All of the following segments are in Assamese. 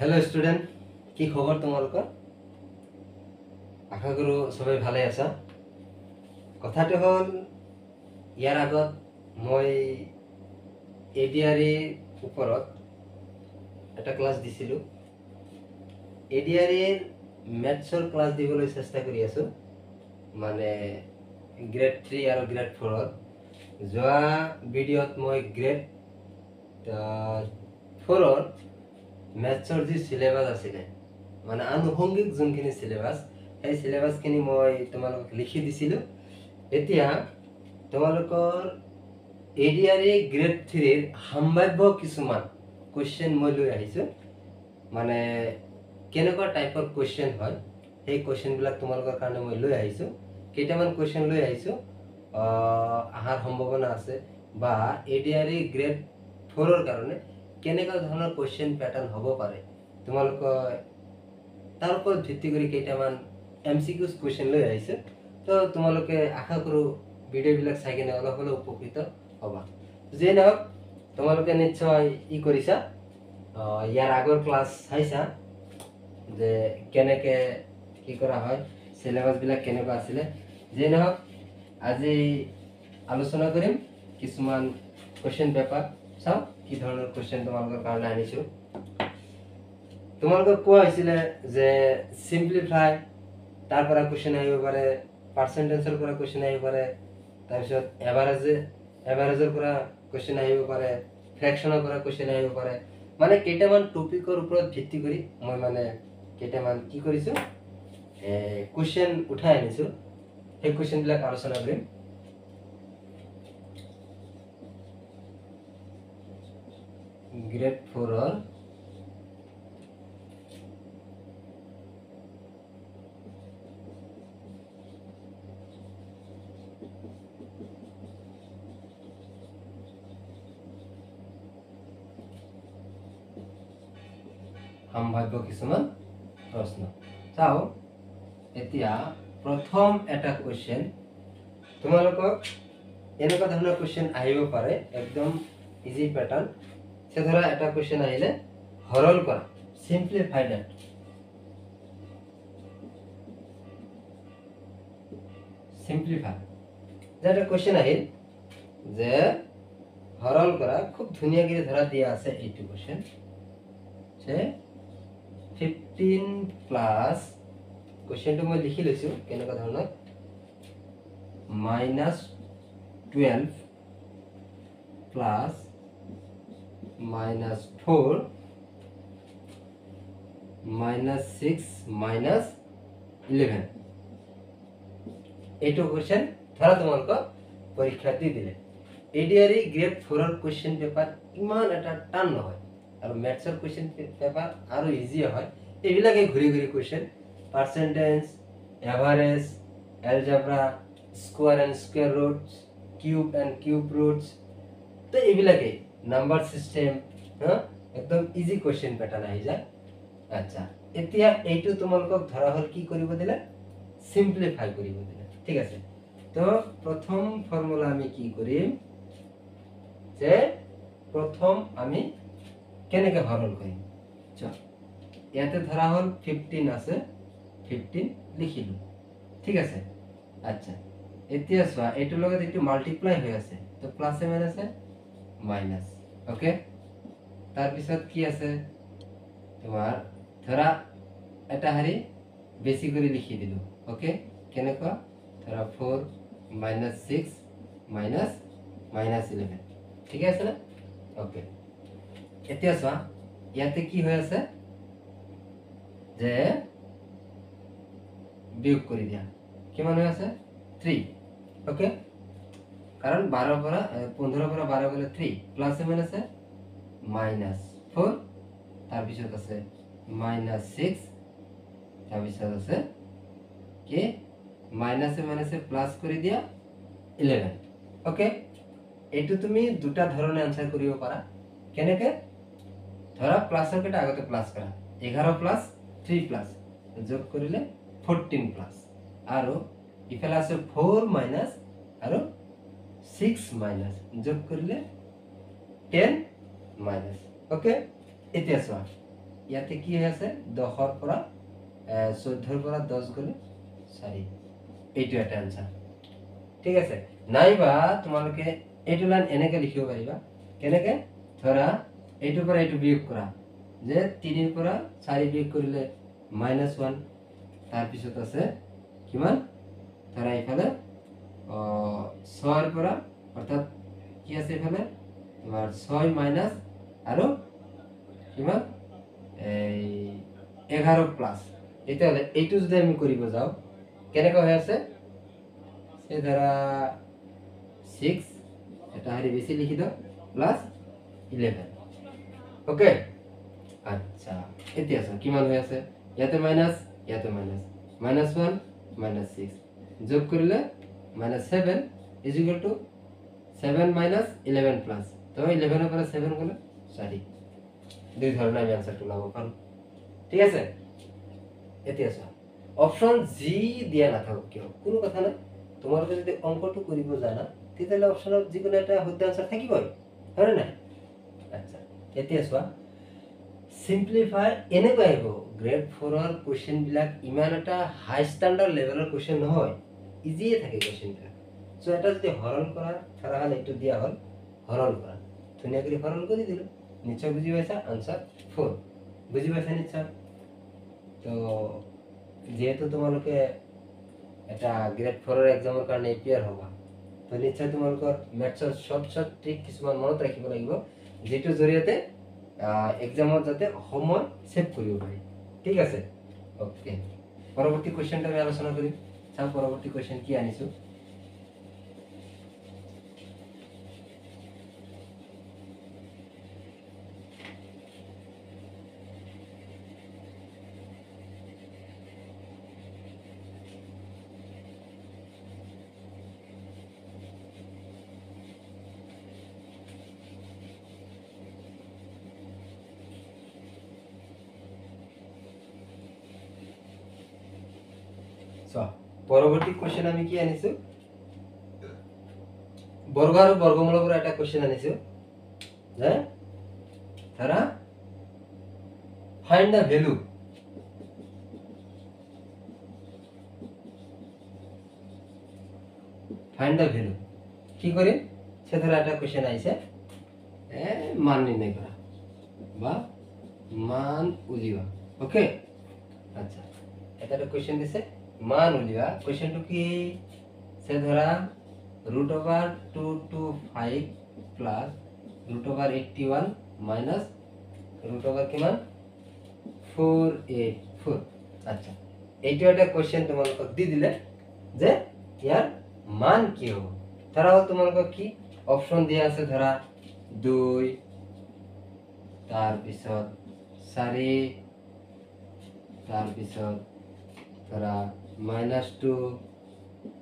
हेलो स्टूडेंट কি খবৰ তোমালোকৰ আশা কৰো সবাই ভালে আছা কথাটো হল ইয়াৰ আগত মই এডিআৰএ ওপৰত এটা ক্লাস দিছিলো এডিআৰএ ম্যাথছৰ ক্লাস দিবলৈ চেষ্টা কৰি আছো মানে গ্ৰেড 3 আৰু গ্ৰেড 4 ৰ যোৱা ভিডিঅ'ত মই গ্ৰেড 4 ৰ ম্যাথছৰ যি সিলেবাস আছিল মানে আনুষঙ্গিক যোনখিনি সিলেবাস এই সিলেবাসখিনি মই তোমালোকক লিখি দিছিলো এতিয়া তোমালোকৰ এডিআৰএ গ্ৰেড 3 ৰ সম্ভাব্য কিছুমান কোৱেশ্চন মই লৈ আহিছো মানে কেনেকুৱা টাইপৰ কোৱেশ্চন হয় এই কোৱেশ্চনবিলাক তোমালোকৰ কাৰণে মই লৈ আহিছো কেইটামান কোৱেশ্চন লৈ আহিছো আহাৰ সম্ভাৱনা আছে বা এডিআৰএ গ্ৰেড 4 ৰ কাৰণে কেনেকুৱা ধৰণৰ কোৱেশ্চন প্যাটাৰ্ন হ'ব পাৰে তোমালোকৰ তাৰ ওপৰত ভিত্তি কৰি কেইটামান এমসিকিউজ কোৱেশ্চন লৈ আহিছে তো তোমালোকে আশা কৰো ভিডিঅ'বিলাক চাই কিনে অলপ হ'লেও উপকৃত হ'বা যে নহওক তোমালোকে নিশ্চয় ই কৰিছা ইয়াৰ আগৰ ক্লাছ চাইছা যে কেনেকৈ কি কৰা হয় সিলেবাসবিলাক কেনেকুৱা আছিলে যে নহওক আজি আলোচনা কৰিম কিছুমান কোৱেশ্চন পেপাৰ চাও কি ধৰণৰ কোৱেশ্চন তোমালোকৰ কাৰণে আনিছো তোমালোকক কোৱা হৈছিলে যে সিম্পলিফাই তাৰ পৰা কোৱেশ্চন আহিব পাৰে পাৰ্চেন্টেজৰ পৰা কোৱেশ্চন আহিব পাৰে তাৰপিছত এভাৰেজৰ পৰা কোৱেশ্চন আহিব পাৰে ফ্ৰেকশনৰ পৰা কোৱেশ্চন আহিব পাৰে মানে কেইটামান টপিকৰ ওপৰত ভিত্তি কৰি মই মানে কেইটামান কি কৰিছো কোৱেশ্চন উঠাই আনিছো সেই কোৱেশ্চনবিলাক আলোচনা কৰিম গ্ৰেড 4 ৰ সম্ভাব্য কিছুমান প্ৰশ্ন চাও এতিয়া প্ৰথম এটা কোৱেশ্চন তোমালোকক এনেকুৱা ধৰণৰ কোৱেশ্চন আহিব পাৰে একদম ইজি প্যাটাৰ্ন সে ধৰা এটা কোৱেশ্চন আহিলে হৰল কৰা সিম্পলিফাই দ্যাট সিম্পলিফাই যেটা কোৱেশ্চন আহিল যে হৰল কৰা খুব ধুনীয়াকৈ ধৰা দিয়া আছে এইটো কোৱেশ্চন যে 15 প্লাস কোৱেশ্চনটো মই লিখি লৈছো কেনেকুৱা ধৰণৰ -12 প্লাস -4 -6 -11 এইটো কোৱেশ্চন ধৰা তোমালোকক পৰীক্ষা দি দিলে এডিআৰএ গ্ৰেড 4 ৰ কোৱেশ্চন পেপাৰ ইমান এটা টান নহয় আৰু ম্যাথছৰ কোৱেশ্চন পেপাৰ আৰু ইজি হয় এইবিলাকে ঘূৰি ঘূৰি question percentage average algebra square and square roots cube and cube roots তো এইবিলাকে নাম্বাৰ সিস্টেম একদম ইজি কোৱেশ্চন প্যাটাৰ্ন আহি যায় আচ্ছা এতিয়া এইটো তোমালোকক ধৰা হল কি কৰিব দিলে সিম্পলিফাই কৰিব দিলে ঠিক আছে তো প্ৰথম ফৰ্মুলা আমি কি কৰিম যে প্ৰথম আমি কেনেকৈ হৰল কৰিম চল ইয়াতে ধৰা হল 15 আছে 15 লিখিলো ঠিক আছে আচ্ছা এতিয়া চোৱা এইটো লগত এইটো মাল্টিপ্লাই হৈ আছে তো প্লাসে মাইনাসে মাইনাস ওকে তাৰ পিছত কি আছে তোমাৰ ধৰা এটা হাৰি বেছি কৰি লিখি দিলো ওকে কেনেকুৱা ধৰা 4 -6 -11 ঠিক আছে না ওকে এতিয়া চোৱা ইয়াতে কি হৈ আছে যে বিয়োগ কৰি দিয়া কিমান হৈ আছে 3 ওকে কাৰণ 12 পৰা 15 পৰা 12 গলে 3 প্লাসে মাইনাসে -4 তাৰ পিছত আছে -6 তাৰ পিছত আছে কি মাইনাসে মাইনাসে প্লাস কৰি দিয়া 11 ওকে এইটো তুমি দুটা ধৰণে আনসাৰ কৰিব পাৰা কেনেকৈ ধৰা প্লাসৰ কেটা আগতে প্লাস কৰা 11 প্লাস 3 প্লাস যোগ কৰিলে 14 প্লাস আৰু ইফালে আছে 4 মাইনাস আৰু 6 মাইনাস যোগ কৰিলে 10 মাইনাস ওকে এতিয়া চোৱা ইয়াতে কি হৈ আছে 10ৰ পৰা 14ৰ পৰা 10 গ'লে 4 এইটো এটা আনসাৰ ঠিক আছে নাইবা তোমালোকে এইটো লাইন এনেকে লিখিব পাৰিবা কেনেকে ধৰা এইটোৰ পৰা এইটো বিয়োগ কৰা যে 3ৰ পৰা 4 বিয়োগ কৰিলে -1 তাৰ পিছত আছে কিমান ধৰা ইফালে 6ৰ পৰা অৰ্থাৎ কি আছে ইফালে তোমাৰ 6 মাইনাস আৰু কিমান এই 11 প্লাস এটা হলে এইটো যদি আমি কৰিব যাও কেনেকৈ হৈ আছে সে ধৰা 6 এটা হাৰি বেছি লিখি দাও প্লাস 11 ওকে আচ্ছা এতিয়া আছে কিমান হৈ আছে ইয়াতে মাইনাস ইয়াতে মাইনাস -1 -6 যোগ কৰিলে -7 is equal to 7 minus 11 plus তো 11 এর পরে 7 গলে 4 দুই ধরনের আমি आंसरটো লাভ পাম ঠিক আছে এতিয়া আছে অপশন জি দিয়া না থাক কিয় কোনো কথা না তোমার যদি অঙ্কটো কৰিব জানা তেতিয়ালে অপশনত যিকোনো এটা শুদ্ধ आंसर থাকিবই হয় না আচ্ছা এতিয়া চোৱা সিম্পলিফাই এনেকৈ আহিব গ্ৰেড 4 ৰ কোৱেশ্চন বিলাক ইমান এটা হাই ষ্টেণ্ডাৰ্ড লেভেলৰ কোৱেশ্চন নহয় ইজিয়ে থাকে কোৱেশ্চন বিলাক সো এটা যদি হৰণ কৰা ধৰা হল এইটো দিয়া হল হৰণ কৰা ধুনীয়া কৰি হৰণ কৰি দিলো নিশ্চয় বুজি পাইছা आंसर 4 বুজি পাইছা নিশ্চয় তো যেহেতু তোমালোকে এটা গ্ৰেড 4 ৰ এক্সামৰ কাৰণে প্ৰিপেয়াৰ হ'বা তো নিশ্চয় তোমালোকৰ মেথছৰ শৰ্ট ট্ৰিক কিছুমান মনত ৰাখিব লাগিব যেটো জৰিয়তে এক্সামত যাতে সময় সেভ কৰিব পাৰি ঠিক আছে ওকে পৰৱৰ্তী কোৱেশ্চনটা আমি আলোচনা কৰিম চাও পৰৱৰ্তী কোৱেশ্চন কি আনিছো পৰৱৰ্তী কোৱেশ্চন আমি কি আনিছো বৰ্গ আৰু বৰ্গমূলৰ পৰা এটা কোৱেশ্চন আনিছো যে ধৰা ফাইন্ড দা ভ্যালু কি কৰিম সে ধৰা এটা কোৱেশ্চন আইছে মান নিৰ্ণয় কৰা বা মান উলিওৱা ওকে আচ্ছা এটা কোৱেশ্চন দিছে মান উলিওৱা কোৱেশ্চনটো কি সে ধৰা √225 প্লাস √81 মাইনাস √ কিমান 484 আচ্ছা এইটো এটা কোৱেশ্চন তোমালোকক দি দিলে যে ইয়াৰ মান কি হ'ব ধৰা তোমালোকক কি অপচন দিয়া আছে ধৰা 2 তাৰ পিছত 4 তাৰ পিছত ধৰা -2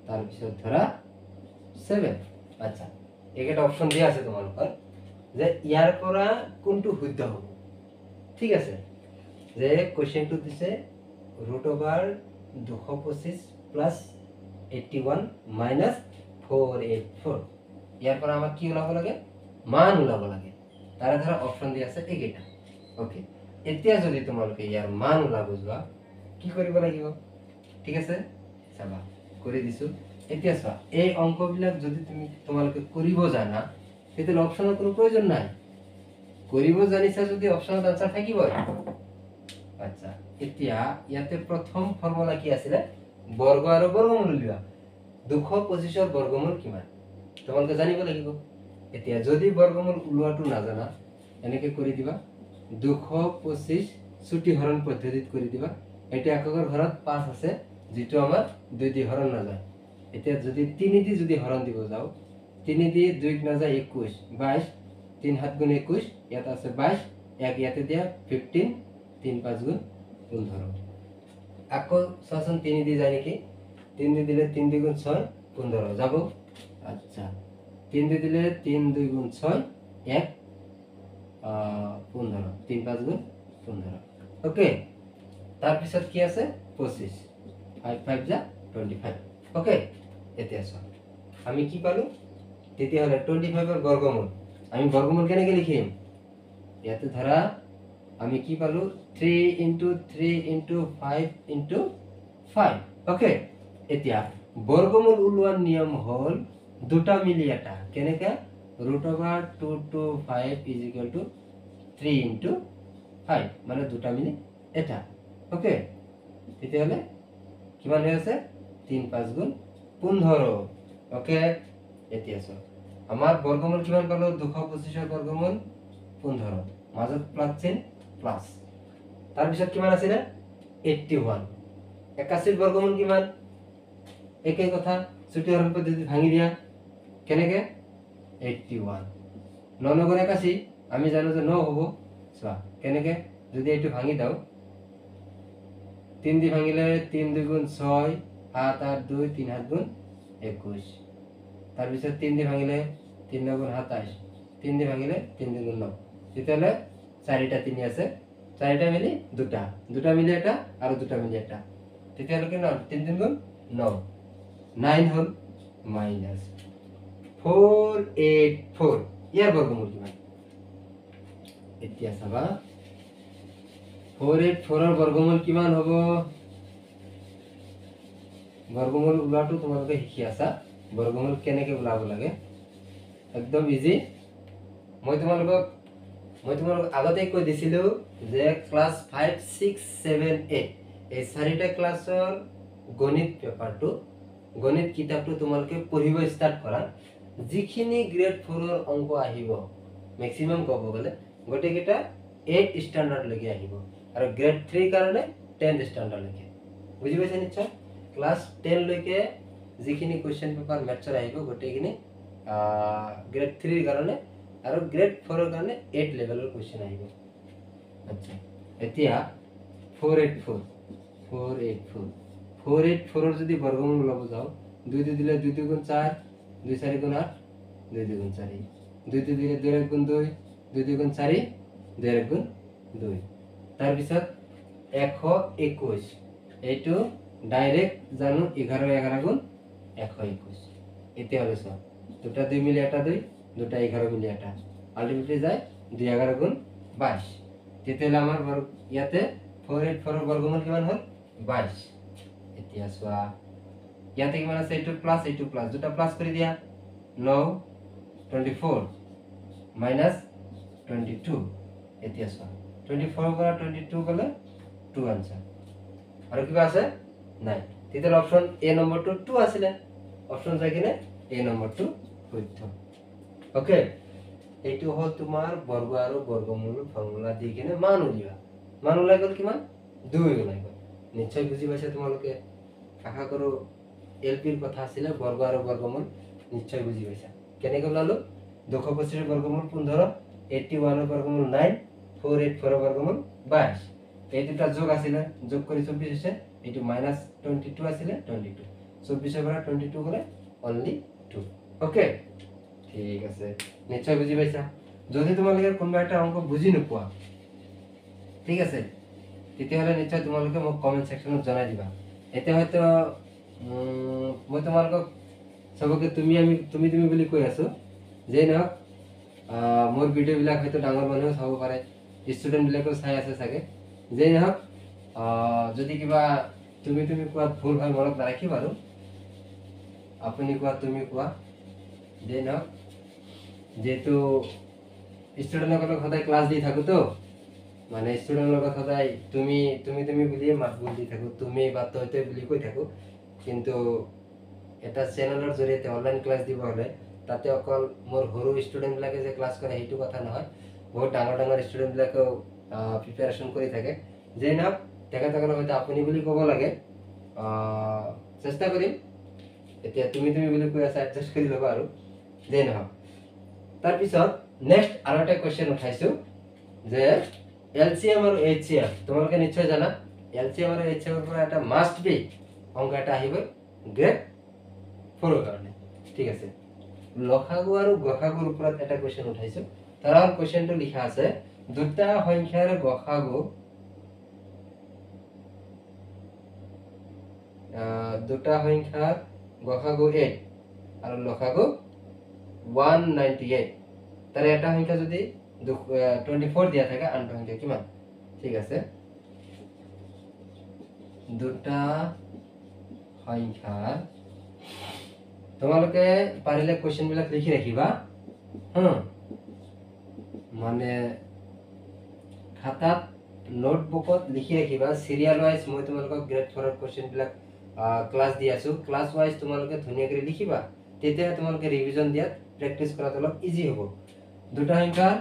তাৰ পিছত ধৰা 7 আচ্ছা এইকেইটা অপশন দিয়া আছে তোমালোকৰ যে ইয়াৰ পৰা কোনটো শুদ্ধ হ'ব ঠিক আছে যে কোৱেশ্চনটো দিছে √225 প্লাস 81 মাইনাস 484 ইয়াৰ পৰা আমাক কি ওলাব লাগে মান ওলাব লাগে তাৰে ধৰা অপশন দিয়া আছে এইকেইটা ওকে এতিয়া যদি তোমালোকে ইয়াৰ মান ওলাব যোৱা কি কৰিব লাগিব ঠিক আছে চাবা কৰি দিছো এতিয়া চোৱা এই অঙ্কবিলাক যদি তুমি তোমালোকে কৰিব জানা তেতিয়ালে অপশনৰ কোনো প্ৰয়োজন নাই কৰিব জানিছা যদি অপশনত आंसर থাকিব আচ্ছা এতিয়া ইয়াতে প্ৰথম ফৰ্মুলা কি আছিল বৰ্গ আৰু বৰ্গমূল উলিওৱা 225 ৰ বৰ্গমূল কিমান তোমালোকে জানিব লাগিব এতিয়া যদি বৰ্গমূল উলিওৱাটো নাজানা এনেকে কৰি দিবা 225 ছুটি হৰণ পদ্ধতিত কৰি দিবা এটা এককৰ ঘৰত 5 আছে যেটো আমাৰ 2 দি হৰণ না যায় এতিয়া যদি 3 দি যদি হৰণ দিব যাও 3 দি 2 না যায় 21 22 3 7 গুণ 21 ইয়াত আছে 22 এক ইয়াতে দিয়া 15 3 5 গুণ 15 আকৌ সসন 3 দি যায় নেকি 3 দি দিলে 3 2 গুণ 6 15 যাব আচ্ছা 3 দি দিলে 3 2 গুণ 6 1 15 3 5 গুণ 15 ওকে তার পিছত কি আছে 25 5 5 যা 25 ওকে এতে আসো আমি কি পালো তেতিয়া হলে 25 এর বর্গমূল আমি বর্গমূল কেনেকে লিখিম ইয়াতে ধরা আমি কি পালো 3 × 3 × 5 × 5 ওকে এতিয়া বর্গমূল উলোৱাৰ নিয়ম হল দুটা মিলি এটা কেনেকা √2 to 5 = 3 × 5 মানে দুটা মিলি এটা ওকে তেতিয়াহলে কিমান হৈ আছে 3 5 গুণ 15 ওকে এতিয়া চোৱা আমাৰ বৰ্গমূল কিমান পালো 225 ৰ বৰ্গমূল 15 মাজত প্লাস চিন প্লাস তাৰ পিছত কিমান আছিল 81 81 বর্গমূল কিমান একেই কথা ছুটি হরণ পদ্ধতি ভাঙি দিয়া কেনেকে 81 9 × 81 আমি জানো যে 9 হ'ব চোৱা কেনেকে যদি এইটো ভাঙি দাও 3 দি ভাঙিলে 3 2 গুণ 6 7 8 2 3 7 গুণ 21 তার পিছত 3 দি ভাঙিলে 3 9 গুণ 27 3 দি ভাঙিলে 3 2 গুণ 9 তেতিয়ালে চাৰিটা 3 আছে চাৰিটা মিলি দুটা মিলি এটা আৰু দুটা মিলি এটা তেতিয়ালে কি 3 3 গুণ 9 9 হল মাইনাস 484 ইয়াৰ বৰ্গমূল কিমান এতিয়া চাবা 484 ৰ বর্গমূল কিমান হ'ব বর্গমূল ওলাটো তোমালোকে শিকি আছা বর্গমূল কেনেকে ওলাব লাগে একদম ইজি মই তোমালোকক আগতে কৈ দিছিলো যে ক্লাস 5 6 7 8 এই চাৰিটা ক্লাছৰ গণিত পেপাৰটো গণিত কিতাপটো তোমালোকে পঢ়িব স্টাৰ্ট কৰা যিখিনি গ্ৰেড 4 ৰ অংক আহিব ম্যাক্সিমাম কব গলে গটেকেটা 8 স্ট্যান্ডাৰ্ড লৈকে আহিব আৰু গ্ৰেড 3 কাৰণে 10 স্ট্যান্ডাৰ্ড লৈকে বুজি পাইছা নিশ্চয় ক্লাস 10 লৈকে যিখিনি কোশ্চেন পেপাৰ মেথছৰ আহিব গটেখিনি গ্ৰেড 3 ৰ কাৰণে আৰু গ্ৰেড 4 ৰ কাৰণে 8 লেভেলৰ কোশ্চেন আহিব আচ্ছা এতিয়া 484 ৰ যদি বর্গমূল লব যাও 2 2 দিলে 2 2 গুণ 4 2 4 গুণ 8 2 2 গুণ 4 2 2 দিলে 2 1 গুণ 2 2 2 গুণ 4 2 1 গুণ 2 তাৰ পিছত 121 এইটো ডাইরেক্ট জানো 11 11 গুণ 121 এতিয়া হলো সব দুটা 2 মিলি এটা 2 দুটা 11 মিলি এটা আলটিমেটলি যায় 2 11 গুণ 22 তেতিয়ালে আমাৰ ইয়াতে 484 ৰ বৰ্গমূল কিমান হল 22 এতিয়া চোৱা ইয়াতে কিমান আছে এইটো প্লাস দুটা প্লাস কৰি দিয়া 9 24 মাইনাস 22 এতিয়া চোৱা 24 পৰা 22 গলে 2 আনসাৰ আৰু কিবা আছে নাই তেতিয়ালে অপশন এ নম্বৰটো 2 আছিল অপশন যায় কিনে এ নম্বৰটো শুদ্ধ ওকে এইটো হল তোমাৰ বৰ্গ আৰু বর্গমূল ফর্মুলা দি কিনে মান ওলাই গল কিমান 2 ওলাই গল নিশ্চয় বুজি পাইছা তোমালোকে আশা কৰো এলপিৰ কথা আছিল বৰ্গ আৰু বৰ্গমূল নিশ্চয় বুজি পাইছা কেনেকৈ ওলালো 225 ৰ বৰ্গমূল 15 81 ৰ বৰ্গমূল 9 484 ৰ বৰ্গমূল 22 এই দুটা যোগ আছিল যোগ কৰি 24 হৈছে এইটো মাইনাস 22 আছিল 22 24 ৰ পৰা 22 গলে অনলি 2 ওকে ঠিক আছে নিশ্চয় বুজি পাইছা যদি তোমালোকে কোনবা এটা অংক বুজি নোপোৱা ঠিক আছে তেতিয়াহলে নিশ্চয় তোমালোকে মোক কমেন্ট সেকশনত জনাই দিবা এতিয়া হয়তো মই তোমালোকক সবকে তুমি বুলি কৈ আছো যে নহক মোৰ ভিডিও বিলাক হয়তো ডাঙৰ মানুহে চাব পাৰে ষ্টুডেন্ট বিলাকেও চাই আছে চাগে যে নহক যদি কিবা তুমি কোৱা ভুল হয় মনত নাৰাখিবা আৰু আপুনি কোৱা তুমি কোৱা যে নহক যেহেতু ষ্টুডেন্টসকলক সদায় ক্লাস দি থাকো তো মানে ষ্টুডেন্টৰ লগত সদায় তুমি বুলিয়ে মাত বুল দি থাকো তুমি বা তই বুলি কৈ থাকো কিন্তু এটা চ্যানেলৰ জৰিয়তে অনলাইন ক্লাস দিব হলে তাতে অকল মোৰ সৰু ষ্টুডেন্ট বিলাকে যে ক্লাস কৰে সেইটো কথা নহয় বহুত ডাঙৰ ষ্টুডেন্ট বিলাকেও প্ৰিপাৰেচন কৰি থাকে যে নহক তেখেতসকলক হয়তো আপুনি বুলি ক'ব লাগে চেষ্টা কৰিম এতিয়া তুমি বুলি কৈ আছা এডজাস্ট কৰি ল'বা আৰু যে নহক তাৰ পিছত নেক্সট আৰু এটা কোৱেশ্চন উঠাইছো যে এলসিএম আৰু এইচসিএম তোমালোকে নিশ্চয় জানা এলসিএম আৰু এইচসিএম ৰ পৰা এটা মাস্ট বি অংক এটা আহিব গ্ৰেড 4 ৰ কাৰণে ঠিক আছে লসাগু আৰু গসাগুৰ ওপৰত এটা কোৱেশ্চন উঠাইছো তাৰ কোৱেশ্চনটো লিখা আছে দুটা সংখ্যাৰ গসাগু 8 আৰু লসাগু 198 তার এটা সংখ্যা যদি 24 দিয়া থাকে আনটো সংখ্যা কিমান ঠিক আছে দুটা সংখ্যাৰ তোমালোকে পাৰিলে কোৱেশ্চন বিলাক লিখি ৰাখিবা মানে খাতাত নোটবুকত লিখি ৰাখিবা সিৰিয়াল ওয়াইজ মই তোমালোকক গ্ৰেড 4 ৰ কোৱেশ্চন বিলাক ক্লাস দি আছো ক্লাস ওয়াইজ তোমালোকে ধুনীয়া কৰি লিখিবা তেতিয়া তোমালোকে ৰিভিজন দিয়াত প্ৰেক্টিস কৰাত অলপ ইজি হ'ব দুটা সংখ্যাৰ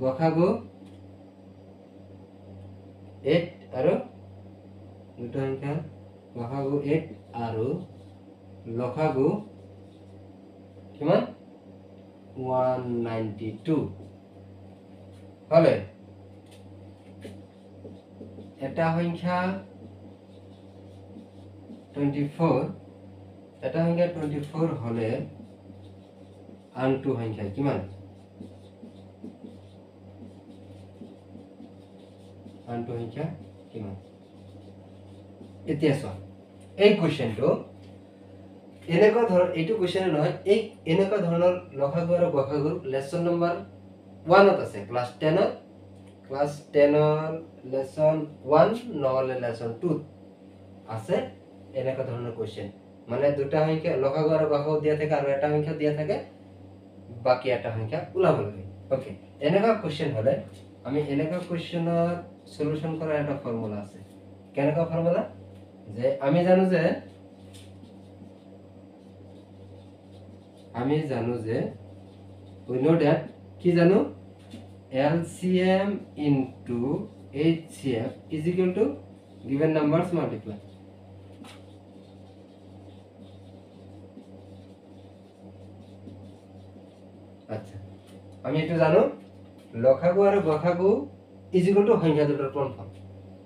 গসাগু 8 আৰু দুটা সংখ্যাৰ গসাগু 8 আৰু লসাগু কিমান 192 হলে এটা সংখ্যা 24 এটা সংখ্যা 24 হলে আনটো সংখ্যা কিমান আনটো সংখ্যা কিমান এতিয়া চোৱা এই কোৱেশ্চনটো এনেকুৱা ধৰ এইটো কোৱেশ্চন নহয় এই এনেকুৱা ধৰণৰ লসাগু আৰু গসাগুৰ লেসন নম্বৰ 1 ত আছে ক্লাস 10 ত ক্লাস 10 ৰ লেসন 1 নহলে লেসন 2 আছে এনেকুৱা ধৰণৰ কোৱেশ্চন মানে দুটা সংখ্যা লসাগু আৰু গসাগু দিয়া থাকে আৰু এটা সংখ্যা দিয়া থাকে বাকি এটা সংখ্যা ওলাব লাগে ওকে এনেকুৱা কোৱেশ্চন হলে আমি এনেকুৱা কোৱেশ্চনৰ সলিউশন কৰাৰ এটা ফৰ্মুলা আছে কেনেকুৱা ফৰ্মুলা যে আমি জানো যে we know that কি জানো LCM into HCF is equal to given numbers multiply আচ্ছা আমি এটা জানো লসাগু আৰু গসাগু is equal to সংখ্যা দুটাৰ পূৰণফল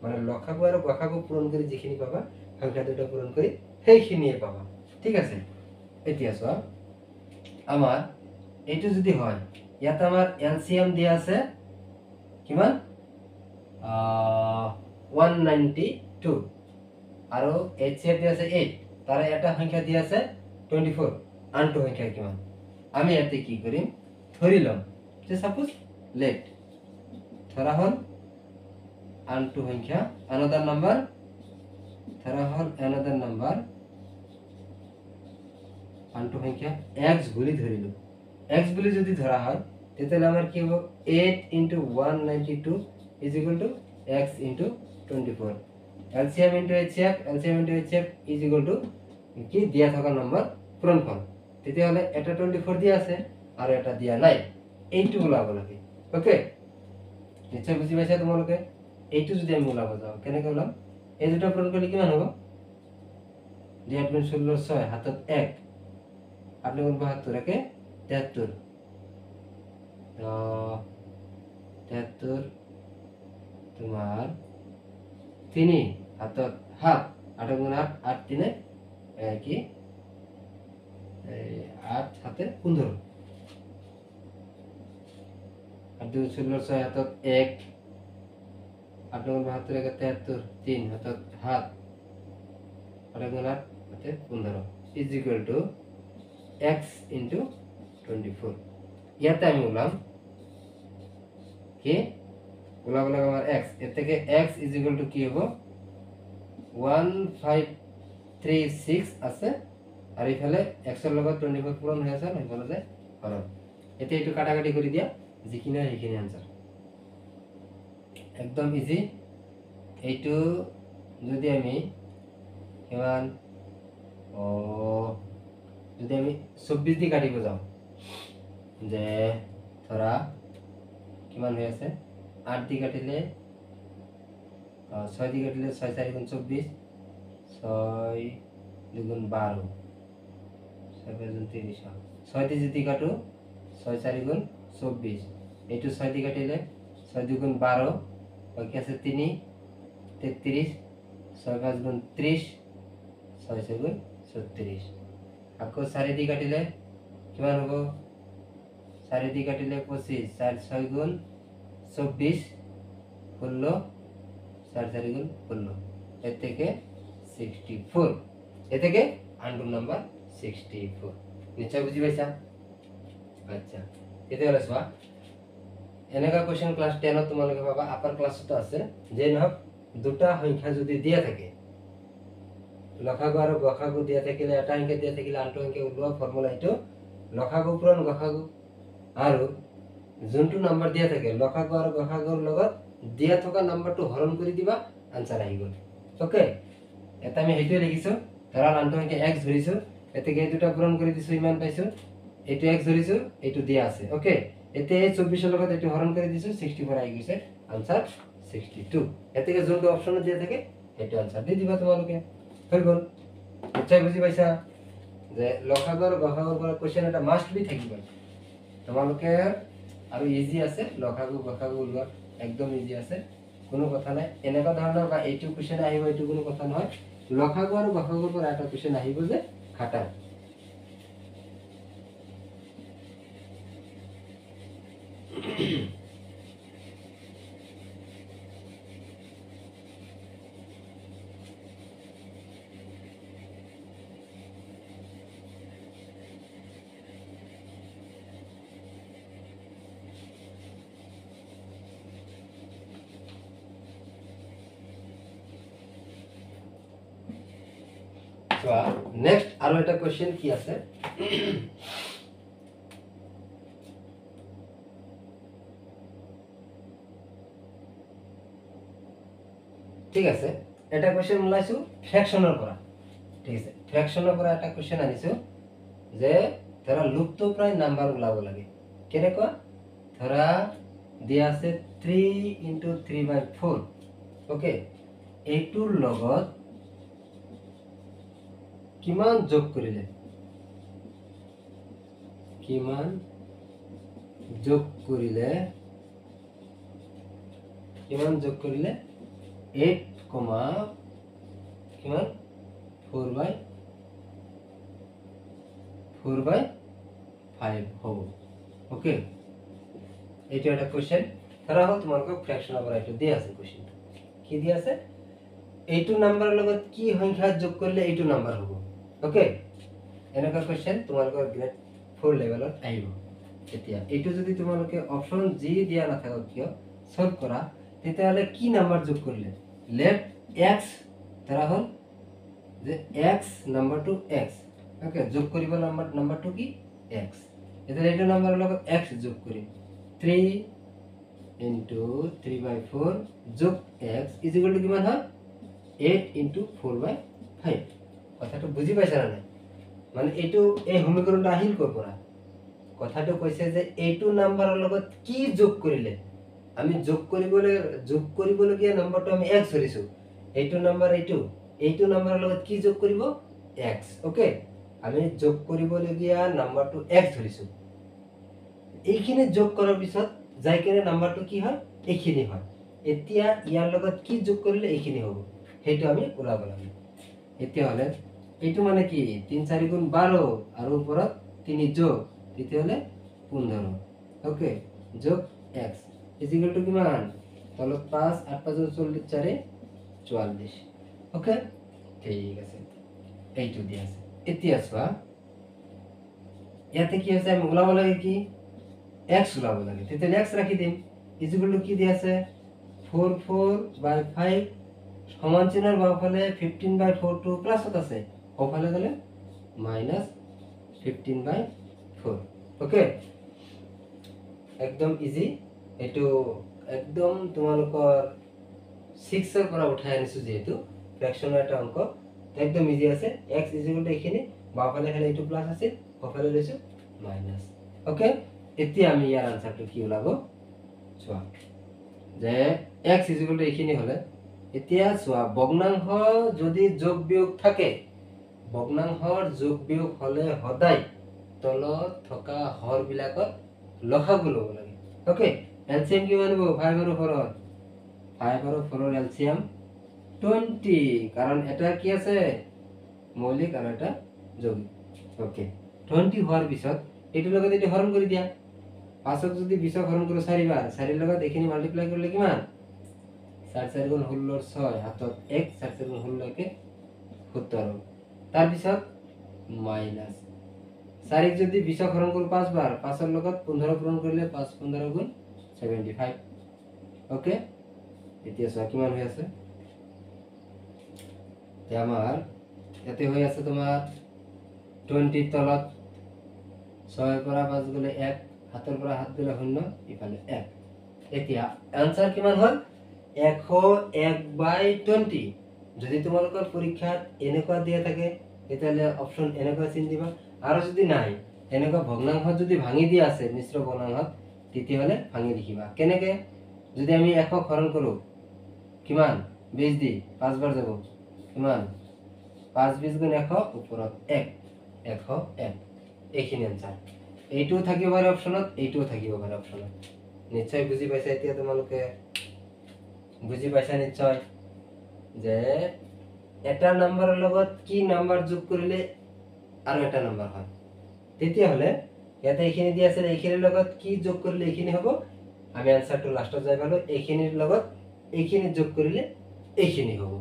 মানে লসাগু আৰু গসাগু পূৰণ কৰি যিখিনি পাবা সংখ্যা দুটা পূৰণ কৰি সেইখিনিয়ে পাবা ঠিক আছে এতিয়া চোৱা আমাৰ এইটো যদি হয় ইয়াত আমাৰ এলসিএম দিয়া আছে কিমান 192 আৰু এইচসিএফ দিয়া আছে 8 তাৰে এটা সংখ্যা দিয়া আছে 24 আনটো সংখ্যা কিমান আমি ইয়াতে কি কৰিম ধৰি লম যে সাপোজ লেট ধৰা হল আনটো সংখ্যা another number ধৰা হল another number আনটো সংখ্যা x বুলি ধৰিলো x বুলি যদি ধৰা হয় তেতিয়ালে আমাৰ কি হ'ব 8 into 192 is equal to x into 24 LCM into HCF is equal to কি দিয়া থকা নম্বৰ পূৰণফল তেতিয়ালে এটা 24 দিয়া আছে আৰু এটা দিয়া নাই এইটো ওলাব লাগে ওকে নিশ্চয় বুজি পাইছা তোমালোকে এইটো যদি আমি ওলাব যাও কেনেকৈ ওলাম এই দুটা পূৰণ কৰিলে কিমান হ'ব দিয়া 16 6 হাতত 1 8 গুণ 72 একে 73 73 তোমার 3 হাতত 7 8 গুণ 8 8 3 কি 8 7 15 8 2 16 6 হাতত 1 8 গুণ 72 একে 73 3 হাতত 7 8 গুণ 8 হাতে 15 is equal to x into 24 ইয়াতে আমি ওলাম কি ওলাব লাগে আমার x এর থেকে x is equal to কি হবে 1536 আছে আর এইফালে x এর লগত 24 পূরণ হয়ে আছে এইফালে যে হরণ এতে একটু কাটাকাটি করে দিয়া যিখিনি হয় সেইখিনি आंसर একদম ইজি এইটো যদি আমি কিমান যদি আমি 24 দি কাটিব যাও যে ধৰা কিমান হৈ আছে 8 দি কাটিলে 6 দি কাটিলে 6 4 গুণ 24 6 2 গুণ 12 6 5 গুণ 30 6 দি যদি কাটো 6 4 গুণ 24 এইটো 6 দি কাটিলে 6 2 গুণ 12 বাকি আছে 3 33 6 5 গুণ 30 6 6 গুণ 36 আকৌ 4 দি কাটিলে কিমান হ'ব 4 দি কাটিলে 25 4 6 গুণ 24 16 4 4 গুণ 16 এর থেকে 64 এ থেকে আনডু নাম্বার 64 নিশ্চয় বুঝি পাইছা আচ্ছা এতে হলো সোয়া এনেকা কোৱেশ্চন ক্লাস 10 তোমালোকে পাবা, আপাৰ ক্লাসতো আছে। যে নহক দুটা সংখ্যা যদি দিয়া থাকে, লসাগু আৰু গসাগু দিয়া থাকিলে, এটা সংখ্যা দিয়া থাকিলে আনটো সংখ্যা ওলোৱা ফৰ্মুলা এইটো লসাগু পূৰণ গসাগু, আৰু যোনটো নাম্বাৰ দিয়া থাকে লসাগু আৰু গসাগুৰ লগত দিয়া থকা নাম্বাৰটো হৰণ কৰি দিবা, আনসাৰ আহি গ'ল। ওকে, এটা আমি হেইটোৱে লিখিছো। ধৰা আনটো সংখ্যা x ধৰিছো, এতেকে এই দুটা পূৰণ কৰি দিছো, ইমান পাইছো। এইটো x ধৰিছো, এইটো দিয়া আছে। ওকে, এতে 24 লগত এইটো হৰণ কৰি দিছো, 64 আহি গৈছে, আনসার 62। এতেকে যোনটো অপচনত দিয়া থাকে সেইটো আনসার দি দিবা তোমালোকে, হৈ গ'ল। নিশ্চয় বুজি পাইছা যে লসাগু আৰু গসাগুৰ পৰা কোৱেশ্চন এটা মাষ্ট বি থাকিব তোমালোকে। আৰু ইজি আছে, লসাগু গসাগু ওলোৱা একদম ইজি আছে, কোনো কথা নাই। এনেকুৱা ধৰণৰ বা এইটো কোৱেশ্চন আহিব এইটো কোনো কথা নহয়। লসাগু আৰু গসাগুৰ পৰা এটা কোৱেশ্চন আহিব যে খাটা। নেক্সট আৰু এটা কোৱেশ্চন কি আছে, ঠিক আছে। এটা কোৱেশ্চন ওলাইছো ফ্ৰেকশনৰ পৰা, ঠিক আছে। ফ্ৰেকশনৰ পৰা এটা কোৱেশ্চন আনিছো যে ধৰা লুপ্তপ্ৰায় নাম্বাৰ ওলাব লাগে। কেনেকুৱা, ধৰা দিয়া আছে 3 × 3/4। ওকে, এইটোৰ লগত কিমান যোগ কৰিলে, কিমান যোগ কৰিলে 8, কিমান 4/5 হ'ব। ওকে, এইটো এটা কোৱেশ্চন। ধৰা হ'ল তোমালোকক ফ্ৰেকশনৰ পৰা এইটো দিয়া আছে। কোৱেশ্চনটো কি দিয়া আছে, এইটো নাম্বাৰৰ লগত কি সংখ্যা যোগ কৰিলে এইটো নাম্বাৰ হ'ব। ওকে, এনেকুৱা কোৱেশ্চন তোমালোকৰ গ্ৰেড 4 লেভেলত আহিব। এতিয়া এইটো যদি তোমালোকে অপচন যি দিয়া নাথাকক কিয় সলভ কৰা, তেতিয়াহ'লে কি নাম্বাৰ যোগ কৰিলে, লেফট x, ধৰা হ'ল যে x নাম্বাৰটো x। ওকে, যোগ কৰিব নাম্বাৰটো কি x। এতিয়া এইটো নাম্বাৰৰ লগত x যোগ কৰিম, 3 × 3/4 যোগ x ইকুৱেল টু কিমান হয়, 8 × 4/5। কথাটো বুজি পাইছা না নাই? মানে এইটো এই সমীকৰণটো আহিল ক'ৰ পৰা? কথাটো কৈছে যে এইটো নাম্বাৰৰ লগত কি যোগ কৰিলে, আমি যোগ কৰিবলগীয়া নাম্বাৰটো আমি x ধৰিছো, এইটো নাম্বাৰ এইটো নাম্বাৰৰ লগত কি যোগ কৰিব, x। ওকে, আমি যোগ কৰিবলগীয়া নাম্বাৰটো x ধৰিছো। এইখিনি যোগ কৰাৰ পিছত যাই কেনে নাম্বাৰটো কি হয়, এইখিনি হয়। এতিয়া ইয়াৰ লগত কি যোগ কৰিলে এইখিনি হ'ব, সেইটো আমি ওলাব লাগিব। এতিয়া হলে এইটো মানে কি 3 × 4 = 12 আৰু ওপৰত 3 যোগ, তেতিয়াহলে 15। ওকে, যোগ x ইকুৱেল টু কিমান, তলত 5, 8 × 5 = 40, 4 = 44। ওকে, ঠিক আছে, এইটো দিয়া আছে। এতিয়া চোৱা ইয়াতে কি আছে, আমি ওলাব লাগে কি x ওলাব লাগে, তেতিয়াহলে x ৰাখি দিম। ইকুৱেল টু কি দিয়া আছে, 4/5 সমান চিহ্নৰ বাওঁফালে 15/4 টো প্লাছত আছে, সোঁফালে গ'লে -15/4। ওকে, একদম ইজি। এইটো একদম তোমালোকৰ 6 ৰ পৰা উঠাই আনিছো, যেহেতু ফ্ৰেকশনৰ এটা অংক একদম ইজি আছে। x ইকুৱেল টু এইখিনি, বাওঁফালে খালি এইটো প্লাস আছে, সোঁফালে লৈছো মাইনাস। ওকে, এতিয়া আমি ইয়াৰ আনসাৰটো কি ওলাব চোৱা, যে x ইকুৱেল টু এইখিনি হলে, এতিয়া চোৱা ভগ্নাংশ যদি যোগ বিয়োগ থাকে, ভগ্নাংশৰ যোগ বিয়োগ হলে সদায় তলত থকা হৰ বিলাকত লসাগু ল'ব লাগে। ওকে, এলসিএম কিমান হ'ব, 5 আৰু 4 ৰ 5 আৰু 4 ৰ এলসিএম 20, কাৰণ এটা কি আছে মৌলিক আৰু এটা যৌগিক। ওকে, 20 হোৱাৰ পিছত এইটোৰ লগত এইটো হৰণ কৰি দিয়া। 5ক যদি 20ক হৰণ কৰো 4 বাৰ, 4 ৰ লগত এইখিনি মাল্টিপ্লাই কৰিলে কিমান, 4 × 4 = 16, 6 হাতত 1, 4 × 4 = 16 কে 17। তাৰ পিছত মাইনাস 4ক যদি 20ক হৰণ কৰো 5 বাৰ, 5ৰ লগত 15 পূৰণ কৰিলে 5 × 15 = 75 ওকে এতিয়া চোৱা কিমান হৈ আছে এতিয়া আমাৰ ইয়াতে হৈ আছে তোমাৰ 20 তলত 6 পৰা 5 গলে 1 হাতৰ পৰা হাত গলে 0 ইফালে 1 এতিয়া आंसर কিমান হল 101/20 যদি তোমালোকৰ পৰীক্ষাত এনেকুৱা দিয়া থাকে তেতিয়ালে অপচন এনেকুৱা চিন দিবা আৰু যদি নাই এনেকুৱা ভগ্নাংশ যদি ভাঙি দিয়া আছে মিশ্ৰ ভগ্নাংশত তেতিয়ালে ভাঙি লিখিবা কেনেকে যদি আমি 100 হৰণ কৰো কিমান 20 দি 5 বাৰ যাব কিমান 5 20 গুণ 100 ওপৰত 1 101 এইখিনি आंसर এইটো থাকিব পাৰে অপচনত এইটো থাকিব পাৰে অপচনত নিশ্চয় বুজি পাইছা এতিয়া তোমালোকে বুজি পাইছা নিশ্চয় যে এটা নাম্বাৰৰ লগত কি নাম্বাৰ যোগ কৰিলে আৰু এটা নাম্বাৰ হয় তেতিয়া হলে ইয়াতে এইখিনি দি আছে এইখিনিৰ লগত কি যোগ কৰিলে এইখিনি হ'ব আমি आंसरটো লাষ্টত যাই পালো এইখিনিৰ লগত এইখিনি যোগ কৰিলে এইখিনি হ'ব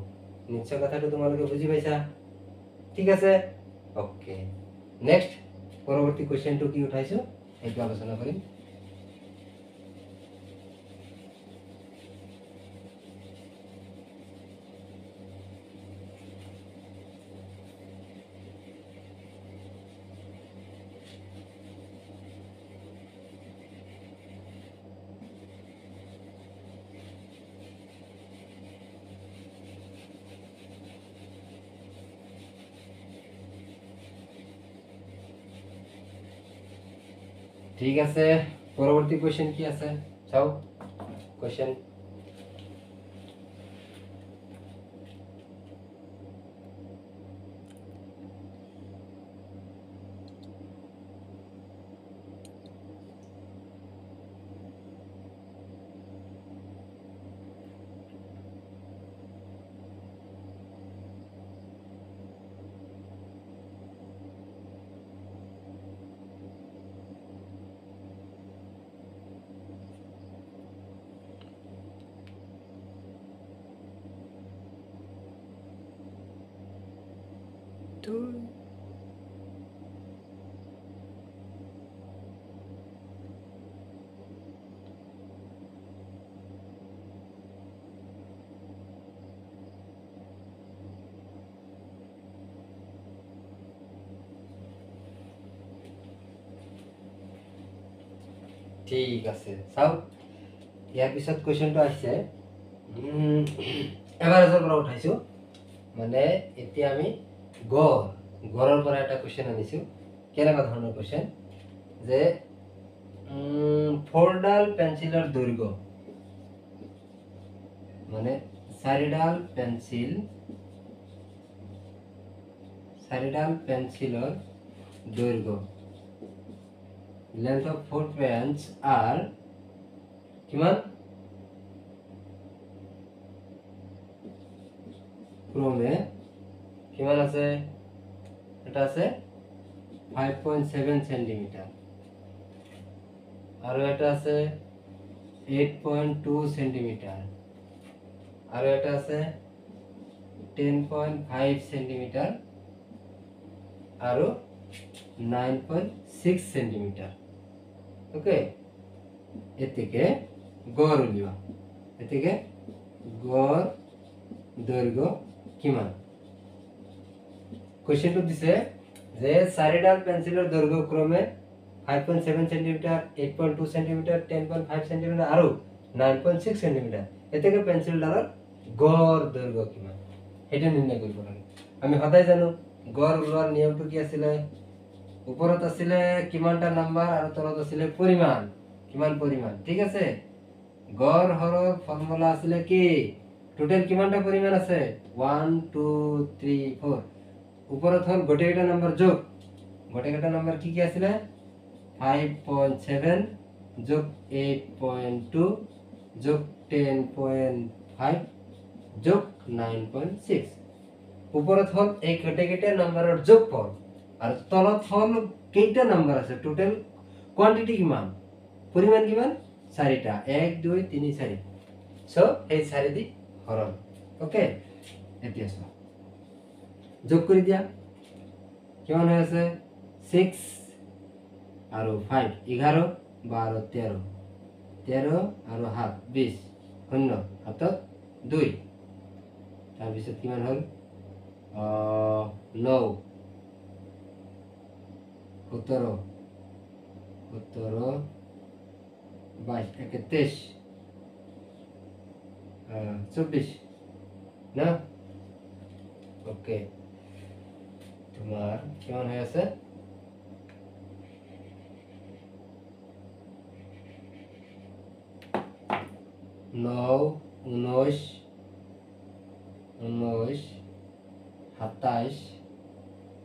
নিশ্চয় কথাটো তোমালোকে বুজি পাইছা ঠিক আছে ওকে নেক্সট পৰৱৰ্তী কোৱেশ্চনটো কি উঠাইছো এইটো আলোচনা কৰিম ঠিক আছে পৰৱৰ্তী কোৱেশ্চন কি আছে চাও কোৱেশ্চন ঠিক আছে চাও ইয়াৰ পিছত কোৱেশ্চনটো আছে এভাৰেজৰ পৰা উঠাইছো মানে এতিয়া আমি গড়ৰ পৰা এটা কোৱেশ্চন আনিছো কেনেকুৱা ধৰণৰ কোৱেশ্চন যে 4ডাল পেন্সিলৰ দৈৰ্ঘ্য মানে 4ডাল পেন্সিলৰ দৈৰ্ঘ্য length of 4 pens are কিমান ক্রমে কিমান আছে এটা আছে 5.7 সেন্টিমিটার আর এটা আছে 8.2 সেন্টিমিটার আর এটা আছে 10.5 সেন্টিমিটার আর 9.6 সেন্টিমিটার ওকে এতিকে গড় উলিওয়া এতিকে গড় দৈর্ঘ্য কিমান কোশ্চেনটো দিছে যে 4ডাল পেন্সিলৰ দৈৰ্ঘ্য ক্ৰমে 5.7 সেন্টিমিটাৰ 8.2 সেন্টিমিটাৰ 10.5 সেন্টিমিটাৰ আৰু 9.6 সেন্টিমিটাৰ এতিকে পেন্সিলডালৰ গড় দৈৰ্ঘ্য কিমান এটা নিৰ্ণয় কৰিব লাগে আমি সদায় জানো গড় উলোৱাৰ নিয়মটো কি আছিল ওপৰত আছিল কিমানটা নাম্বাৰ আৰু তলত আছিল পৰিমাণ কিমান পৰিমাণ ঠিক আছে গড় হৰৰ ফৰ্মুলা আছিল কি টোটাল কিমানটা পৰিমাণ আছে 1 2 3 4 ওপৰত হল গোটেইটা নাম্বার যোগ গোটেইটা নাম্বার কি কি আছিল 5.7 যোগ 8.2 যোগ 10.5 যোগ 9.6 ওপৰত হল এই গোটেইটা নাম্বাৰৰ যোগফল আর তলত হল কেইটা নাম্বার আছে টোটাল কোয়ান্টিটি কিমান পরিমাণ কিমান 4টা 1 2 3 4 সো এই 4 দি হরণ ওকে এতিয়া সব যোগ কৰি দিয়া কিমান হৈ আছে 6 আৰু 5 11 12 13 13 আৰু 7 20 শূন্য হাতত 2 তাৰপিছত কিমান হ'ল 9 17 22 23 24 না ওকে তোমার কেমন হয়ে আছে 9 19 27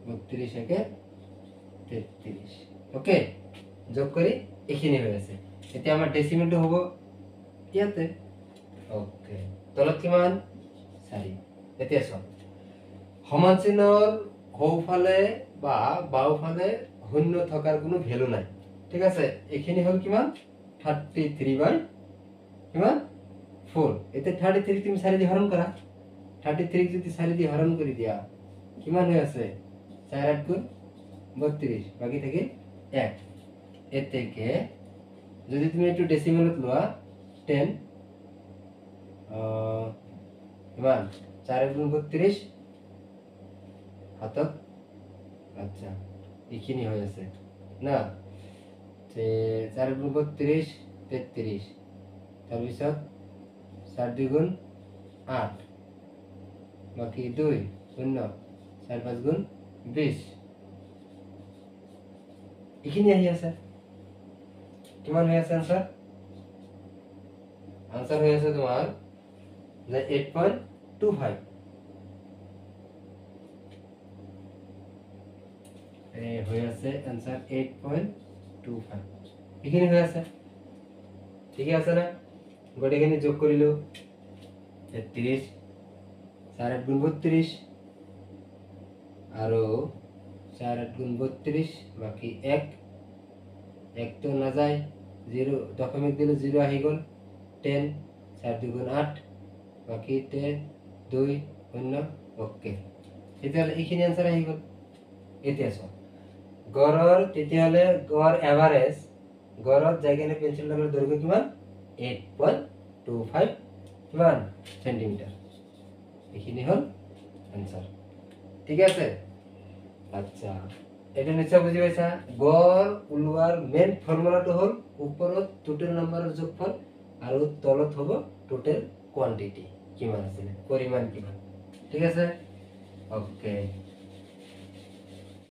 32 একে 33 ওকে যোগ করি এখানে হয়ে আছে এতিয়া আমার ডেসিমেলটো হব ইয়াতে ওকে তলত কিমান 4 এতিয়া সব সমান চিহ্নৰ সোঁফালে বা বাওঁফালে শূন্য থকাৰ কোনো ভ্যালু নাই ঠিক আছে এখানে হল কিমান 33 বাই কিমান 4 এতে 33 তুমি 4 দিয়ে হরণ করা 33 যদি 4 দিয়ে হরণ করে দিয়া কিমান হয়ে আছে 4 8 গুণ 32 বাকি থেকে 1 এর থেকে যদি তুমি একটু ডেসিমেলত লওয়া 10 কিমান 4 গুণ 32 হাতত আচ্ছা এখানে হয়ে আছে না তে 4 গুণ 32 33 তাৰপিছত 4 2 গুণ 8 বাকি 2 শূন্য 4 5 গুণ 20 এখানে আহি আছে কিমান হয়ে আছে आंसर आंसर হয়ে আছে তোমার যে 8.25 হয়ে আছে आंसर 8.25 এখানে হয়ে আছে ঠিক আছে না গোটেইখিনি যোগ কৰিলো 33 4 8 গুণ 32 আৰু 4 8 গুণ 32 বাকি 1 1 তো না যায় 0 দশমিক দিলে 0 আহি গল 10 4 2 গুণ 8 বাকি 10 2 0 ওকে তেতিয়াহলে এইখিনি आंसर আহি গল এতিয়া সব গড়ৰ তেতিয়াহলে গড় এভাৰেজ গড়ত জায়গানে পেন্সিল ডালৰ দৈৰ্ঘ্য কিমান 8.25 কিমান সেন্টিমিটার এখানে হল आंसर ঠিক আছে আচ্ছা এটা নিশ্চয় বুঝি পাইছা গড় উলোৱাৰ মেইন ফৰ্মুলাটো হল ওপৰত টোটাল নম্বৰৰ যোগফল আৰু তলত হ'ব টোটাল কোয়ান্টিটি কিমান আছে পৰিমাণ কিমান ঠিক আছে ওকে